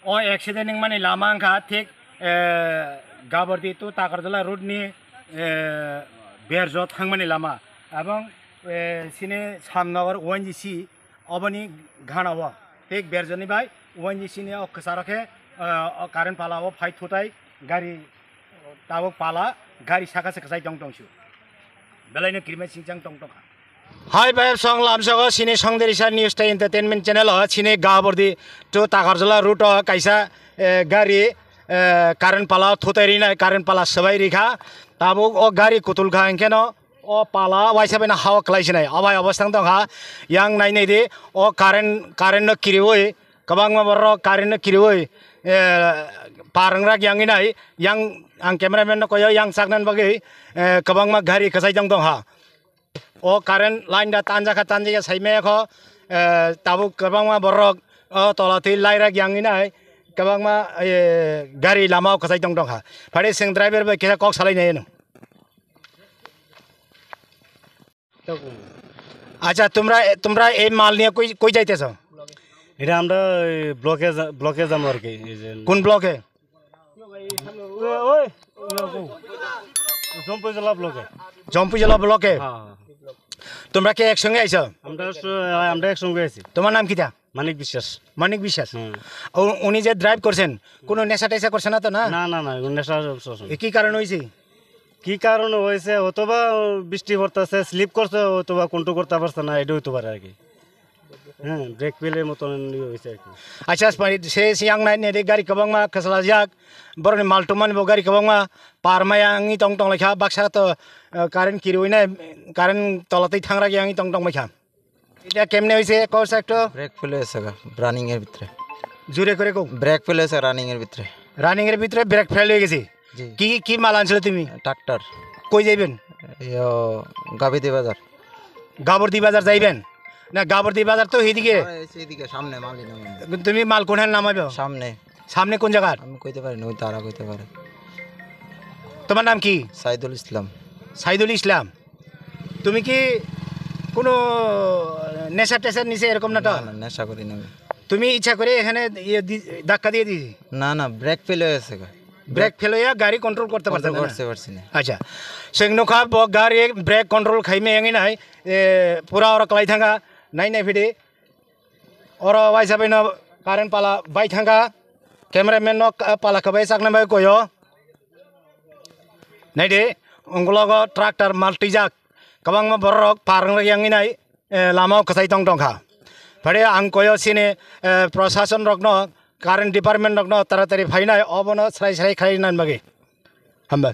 o accident ning mani lama angka thik gabardi tu takarjala road ni berjot hangmani lama abang sini samnagar ONGC obani ghanawa thik berjoni bai ONGC ni okasarake current pala o phai thutai gari tabok pala gari saka saka sai tong tong shu belaina kirme singchang tong tong Hi Bayab Song Lamsago Sine Songderisa News Day Entertainment Channel Sine Gabordi to Takarjala route kaisa gari current pala thutarina current pala sabai rikha tabuk o gari kutul kha enkeno o pala waisabena hawa klaisinai abai obastang tong ha yang nai nei de o current no kiriwoi kabang ma borro current no kiriwoi parangra yanginai yang ang cameraman no koyo yang saknan bagi kabang ma gari kasai jang tong ha o current line da tanja saime kho tabuk kabang ma borok tolati laira yanginai kabang ma gari lama kasai tong tong ha phare sing driver ba kisa kok salai nei no আচ্ছা তোমরা এই মাল নিয়ে কই যাইতেছো এটা আমরা ব্লকে যাবো আর কি কোন ব্লকে ওই জম্পুজলা ব্লকে তোমরা কি একসঙ্গে আইছো আমরা একসঙ্গে আছি তোমার নাম কিটা মানিক বিশ্বাস উনি যে ড্রাইভ করছেন কোনো নেশা টেশা করছে না তো না না না না নেশা কি কারণ হয়েছে কি কারণে হয়েছে অথবা বৃষ্টি পড়তেছে স্লিপ করছে অথবা কন্ট্রোল করতে পারছে না এটা হইতে পারে আর কি হ্যাঁ ব্রেক ফেলের মতন হয়েছে আর কি আচ্ছা সে সিয়াং নাই নে গাড়ি কবাং মা খসলা যাক বরনি মালটুমান বো গাড়ি কবাং মা পারমায়াঙ্গি টং টং লেখা বাক্সা তো কারেন্ট কিরুই না কারেন্ট তলাতেই থাংরা গিয়াঙ্গি টং টং লেখা এটা কেমনে হইছে কোর্স একটু ব্রেক ফেল হয়েছে রানিং এর ভিতরে জোরে করে কও ব্রেক ফেল হয়েছে রানিং এর ভিতরে ব্রেক ফেল হয়ে গেছে কি কি মাল আনছিলে তুমি ট্রাক্টর কই যাইবেন গাবর্দি বাজার যাইবেন না গাবর্দি বাজার তো এইদিকে সামনে মাল তুমি মাল কোনখানে নামাইবে সামনে কোন জায়গা আমি কইতে পারি না ওই তারা কইতে পারে তোমার নাম কি সাইদুল ইসলাম তুমি কি কোনো নেশা টেশার নিচে এরকম না তো নেশা করি না তুমি ইচ্ছা করে এখানে ধাক্কা দিয়ে দিয়েছি না ব্রেক ফেল হয়েছে ব্রেক ফেল হইয়া গাড়ি কন্ট্রোল করতে পারছে না আচ্ছা সেগুলো খাব গাড়ি ব্রেক কন্ট্রোল খাইমে এঙি নাই পুরা ওরা কলাই থাঙ্গা নাই ফিডে ওরা ওয়াইসাবে ন কারেন্ট পালা বাই থাঙ্গা ক্যামেরাম্যান পালা খাবাই চাকনা বাই কয় নাই দে অঙ্গুলগ ট্রাক্টর মাল্টি যাক কবাং বরক পারং এঙি নাই লামাও খাসাই টং টং খা ফাড়ে আং কয় সিনে প্রশাসন রকন কারেন্ট ডিপার্টমেন্ট রকন তাড়াতাড়ি ফাইনাই অবন স্রাই খাই নান বাগে হামবা